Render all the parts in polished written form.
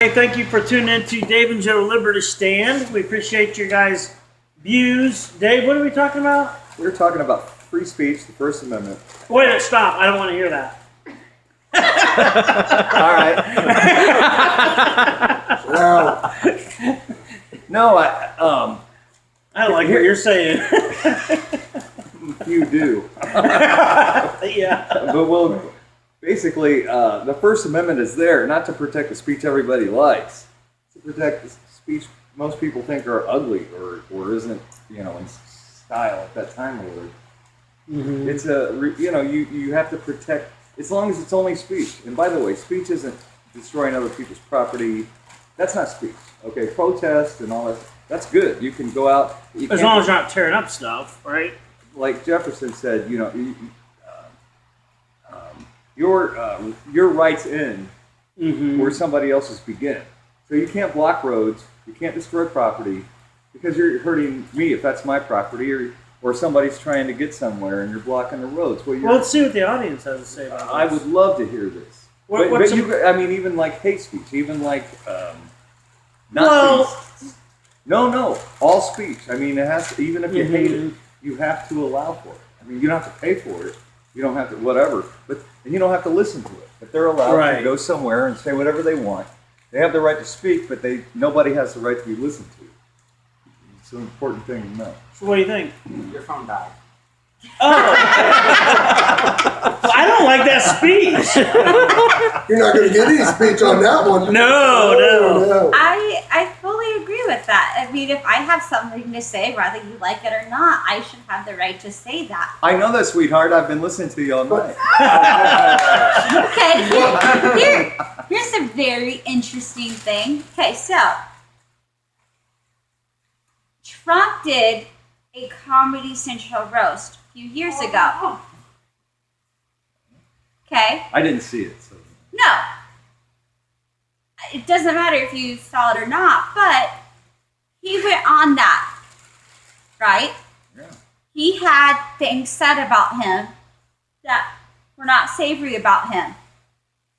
Hey, thank you for tuning in to Dave and Joe Liberty Stand. We appreciate your guys' views. Dave, what are we talking about? We're talking about free speech, the First Amendment. Wait, stop. I don't want to hear that. All right. No, I don't like what you're saying. you do. Yeah. But we'll basically, the First Amendment is there not to protect the speech everybody likes, to protect the speech most people think are ugly or isn't, in style at that time or whatever. Mm-hmm. It's you have to protect, as long as it's only speech. And by the way, speech isn't destroying other people's property. That's not speech. Okay, protest and all that. That's good. You can go out. As long as you're not tearing up stuff, right? Like Jefferson said, your rights end where somebody else's begin. So you can't block roads. You can't destroy property because you're hurting me if that's my property, or somebody's trying to get somewhere and you're blocking the roads. Well, let's see what the audience has to say about this. I would love to hear this. Even like hate speech, even like Nazis. No, all speech. I mean, it has to, even if you hate it, you have to allow for it. I mean, you don't have to pay for it. You don't have to whatever, and you don't have to listen to it. But they're allowed to go somewhere and say whatever they want. They have the right to speak, but nobody has the right to be listened to. It's an important thing to know. So what do you think? Your phone died. Oh, I don't like that speech. You're not going to get any speech on that one. No. I fully agree with that. I mean, if I have something to say, whether you like it or not, I should have the right to say that. I know that, sweetheart. I've been listening to you all night. Okay, here's a very interesting thing. Okay, so Trump did a Comedy Central roast a few years ago. Okay? I didn't see it. So. No. It doesn't matter if you saw it or not, but he went on that, right? Yeah. He had things said about him that were not savory about him.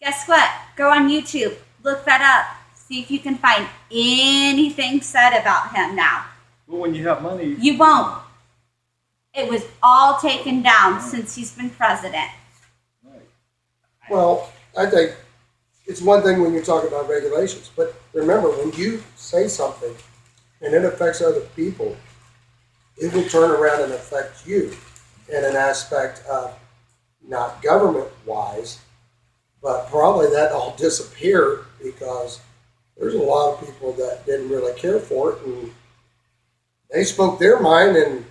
Guess what? Go on YouTube, look that up, see if you can find anything said about him now. Well, when you have money... You won't. It was all taken down since he's been president. Right. Well, I think it's one thing when you're talking about regulations, but remember, when you say something and it affects other people, it will turn around and affect you in an aspect of not government-wise, but probably that all disappear because there's a lot of people that didn't really care for it, and they spoke their mind, and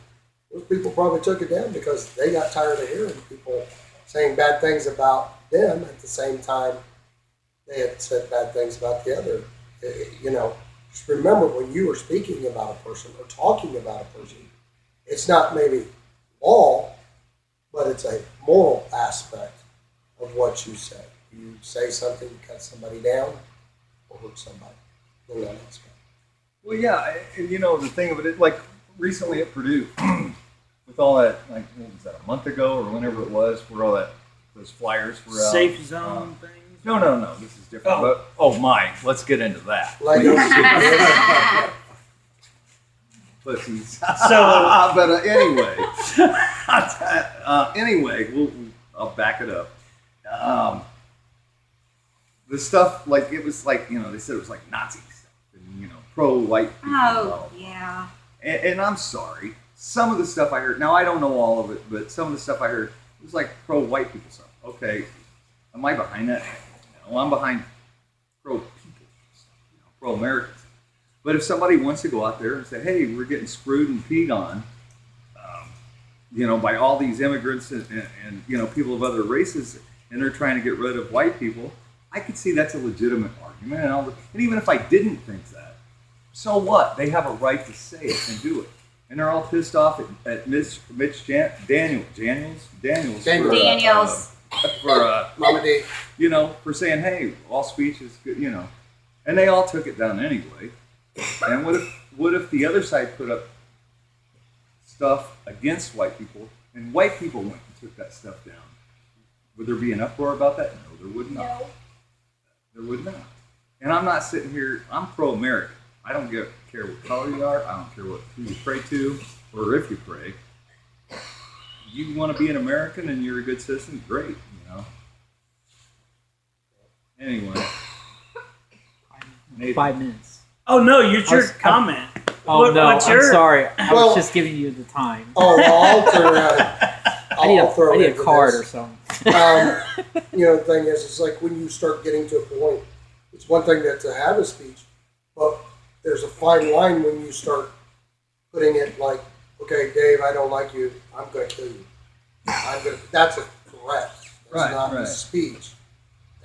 those people probably took it down because they got tired of hearing people saying bad things about them at the same time they had said bad things about the other. Just remember when you are speaking about a person or talking about a person, it's not maybe law, but it's a moral aspect of what you say. You say something, you cut somebody down, or hurt somebody in that aspect. Well, yeah, and the thing of it, like recently at Purdue, with all that, like, what was that, a month ago or whenever it was, where all those flyers were out. Safe zone things? No, this is different. Let's get into that. Pussies. So, but anyway, I'll back it up. The stuff, like, it was like, they said it was like Nazi stuff, and, pro-white people. Oh, yeah. And I'm sorry. Some of the stuff I heard, now I don't know all of it, but some of the stuff I heard was like pro-white people stuff. Okay, am I behind that? No, I'm behind pro-people stuff, pro-Americans. But if somebody wants to go out there and say, hey, we're getting screwed and peed on, by all these immigrants and people of other races, and they're trying to get rid of white people, I could see that's a legitimate argument. And even if I didn't think that, so what? They have a right to say it and do it. And they're all pissed off at Mitch Daniels for Mama D. For saying, hey, all speech is good, and they all took it down anyway. And what if the other side put up stuff against white people, and white people went and took that stuff down? Would there be an uproar about that? No, there would not. No. There would not. And I'm not sitting here. I'm pro-American. I don't care what color you are. I don't care who you pray to, or if you pray. You want to be an American and you're a good citizen, great. You know. Anyway. Nathan. 5 minutes. Oh no, it's your comment. Oh What- no, what's I'm your- sorry. I Well- was just giving you the time. Oh, well, I'll turn around. I need I'll a into card this. or something. The thing is, it's like when you start getting to a point, it's one thing to have a speech, but there's a fine line when you start putting it like, okay, Dave, I don't like you. I'm going to kill you. That's a threat. That's Right, not a right. speech.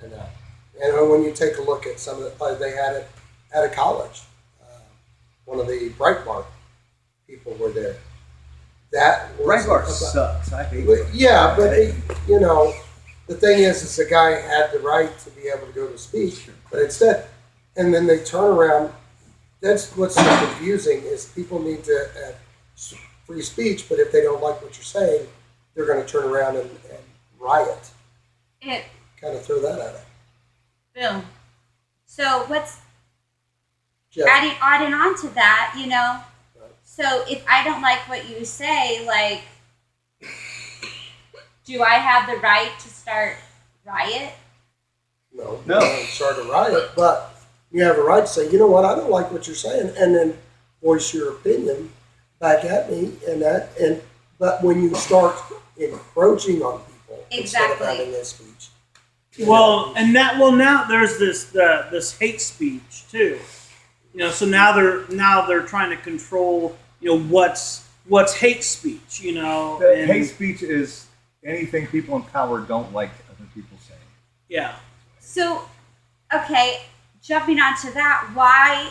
And when you take a look at some of the, they had it at a college. One of the Breitbart people were there. That was Breitbart about- sucks. I hate but, Breitbart. yeah, but the thing is the guy had the right to be able to go to speech, but instead, and then they turn around. That's what's so confusing is people need to have free speech, but if they don't like what you're saying, they're going to turn around and riot. It Kind of throw that at it. boom. So what's Jeff, adding on to that, Right. So if I don't like what you say, like, do I have the right to start riot? no, No. you don't start a riot, but you have a right to say, you know what, I don't like what you're saying, and then voice your opinion back at me, but when you start encroaching on people instead of Exactly. having a speech. Well, now there's this hate speech too. So now they're trying to control what's hate speech. And, Hate speech is anything people in power don't like other people saying. Yeah. So, okay, jumping onto that, why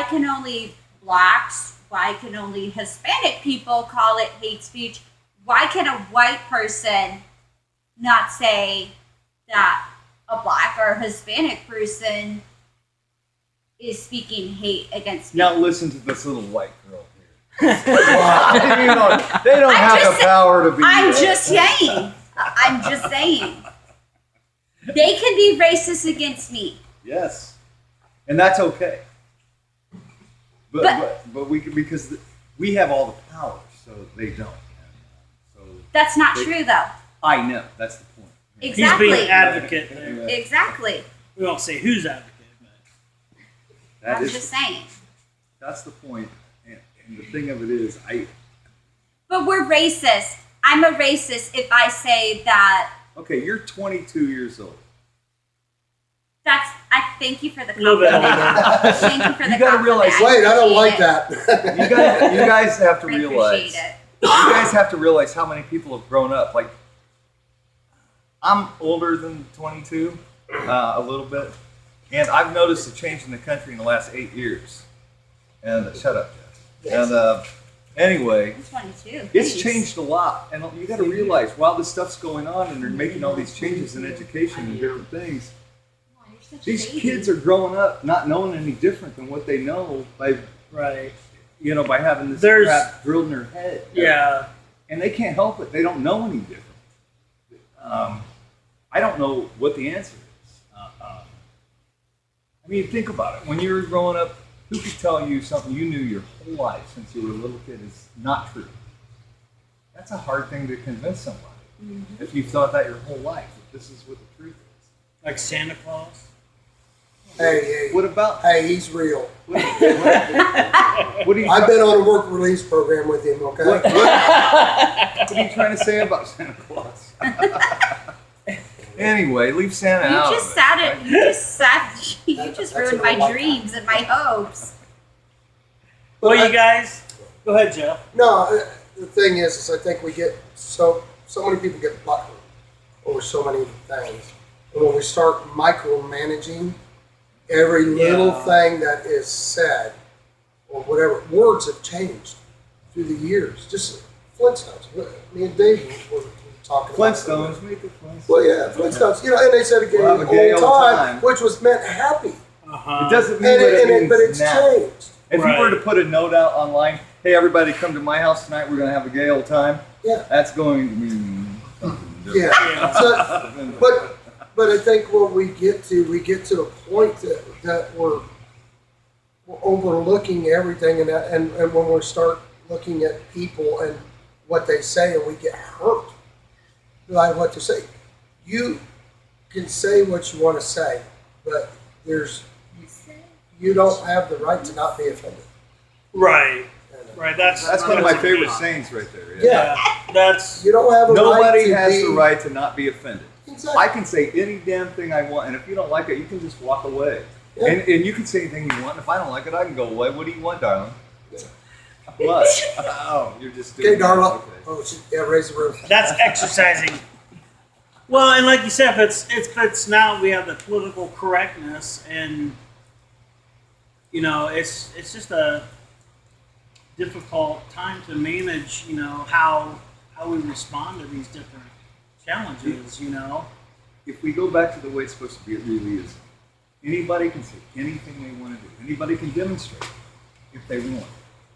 can only blacks, why can only Hispanic people call it hate speech? Why can a white person not say that a black or Hispanic person is speaking hate against me? Now listen to this little white girl here. Wow. They don't I'm have just the power to be. I'm just saying. I'm just saying. They can be racist against me. Yes, and that's okay. But- But we can, because we have all the power, so they don't. So That's not They- true, though. I know that's the point. Exactly. He's being advocate there. Exactly. We won't say who's advocate, but That I'm is just saying. that's the point. And the thing of it is, But we're racist. I'm a racist if I say that. okay, you're 22 years old. I thank you for the Little bit compliment. Thank you for the You gotta compliment. realize- Wait, I don't like appreciate that. You guys have to it. I realize. appreciate it. You guys have to realize how many people have grown up. Like, I'm older than 22, a little bit, and I've noticed a change in the country in the last 8 years. And shut up, Jeff. Yes. And anyway, I'm 22. it's Thanks. changed a lot, and you got to realize while this stuff's going on, and they're making all these changes in education and different things, Oh, you're such a these baby. kids are growing up not knowing any different than what they know by right. by having this There's- crap drilled in their head. Yeah. And they can't help it. They don't know any different. I don't know what the answer is. I mean, think about it. When you were growing up, who could tell you something you knew your whole life since you were a little kid is not true? That's a hard thing to convince somebody. Mm-hmm. If you've thought that your whole life, that this is what the truth is. Like Santa Claus. Hey, What about, he's real. what do you, I've been on a work release program with him, okay? what are you trying to say about Santa Claus? Anyway, leave Santa You out. just of it, sat right? it. You just sat. You just That's ruined what I my like. dreams and my hopes. But Well, I- you guys, go ahead, Jeff. No, the thing is I think we get so many people get butthurt over so many things, and when we start micromanaging every little Yeah. thing that is said or whatever, words have changed through the years. Just Flintstones. Me and Dave were talking about Flintstones, make it Flintstones. Well, yeah, Flintstones. And they said again, We'll have a gay old old time, time. which was meant happy, Uh-huh. It doesn't mean what it means but it's now. changed. If you were Right. to put a note out online, hey, everybody come to my house tonight, we're going to have a gay old time, Yeah. that's going to mean something Yeah. different. So, But I think when we get to a point that we're overlooking everything, and when we start looking at people and what they say, and we get hurt by what they say. You can say what you want to say, but you don't have the right to not be offended. Right. Right. That's one of my a favorite key. sayings right there. Yeah. That's You don't have a right Nobody to has be, the right to not be offended. Exactly. I can say any damn thing I want, and if you don't like it, you can just walk away. Yeah. And you can say anything you want. And if I don't like it, I can go away. What do you want, darling? What? Oh, you're just doing Okay, Darla. Okay. Oh, yeah, raise the roof. that's exercising. Well, and like you said, if it's now we have the political correctness, and you know, it's just a difficult time to manage. You know how we respond to these different challenges. You know. If we go back to the way it's supposed to be, it really is. Anybody can say anything they want to do. Anybody can demonstrate if they want.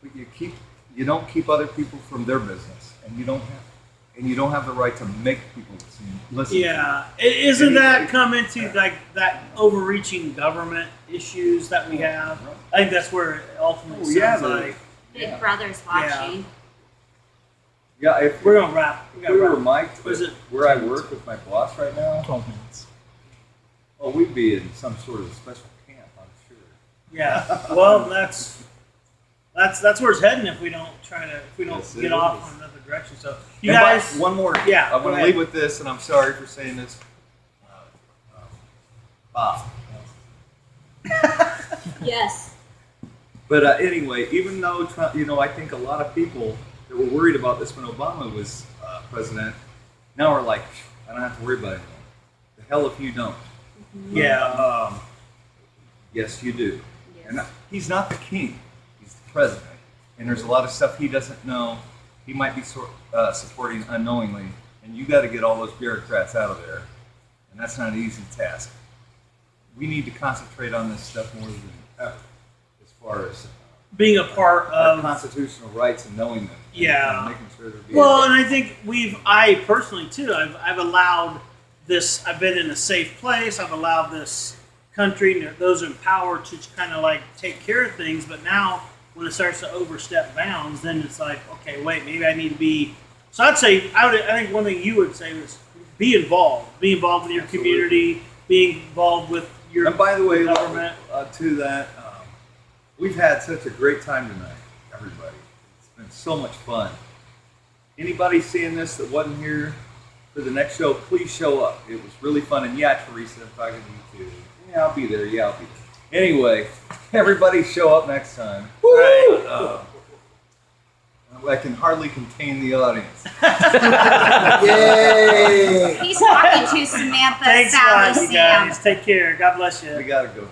But you don't keep other people from their business, and you don't have the right to make people listen. Yeah, isn't that come into like that overreaching government issues that we have? I think that's where it ultimately sounds like. Big Brother's watching. Yeah, if We're gonna wrap. We we gotta were wrap. mic'd Was it- where I work with my boss right now, 12 minutes. well, we'd be in some sort of special camp, I'm sure. Yeah. Well, that's where it's heading if we don't Yes, it get off is. on another direction. So you And by- guys, one more. Yeah, I go want to ahead. leave with this, and I'm sorry for saying this. Bob. Yes. But anyway, even though Trump, I think a lot of people that were worried about this when Obama was president, now are like, I don't have to worry about it anymore. The hell if you don't. yeah, Yes, you do. Yes. And he's not the king; he's the president. And there's a lot of stuff he doesn't know. He might be supporting unknowingly, and you got to get all those bureaucrats out of there. And that's not an easy task. We need to concentrate on this stuff more than ever, as far as being a part our of. constitutional rights and knowing them. Yeah. And making sure they're being. Well, and I think I personally too, I've allowed this. I've been in a safe place. I've allowed this country and those in power to kind of like take care of things. But now, when it starts to overstep bounds, then it's like, okay, wait, maybe I need to be. So I'd say I think one thing you would say was be involved. Be involved with your Absolutely. community. Being involved with your And by the way, government. to that, we've had such a great time tonight, everybody. It's been so much fun. Anybody seeing this that wasn't here for the next show, please show up. It was really fun. And yeah, Teresa, I'm talking to you too. Yeah, I'll be there. Yeah, I'll be there. Anyway, everybody show up next time. Right. I can hardly contain the audience. Yay! He's talking to Samantha, Thanks a Sally, lot, you Sam. guys. Take care. God bless you. We got to go now.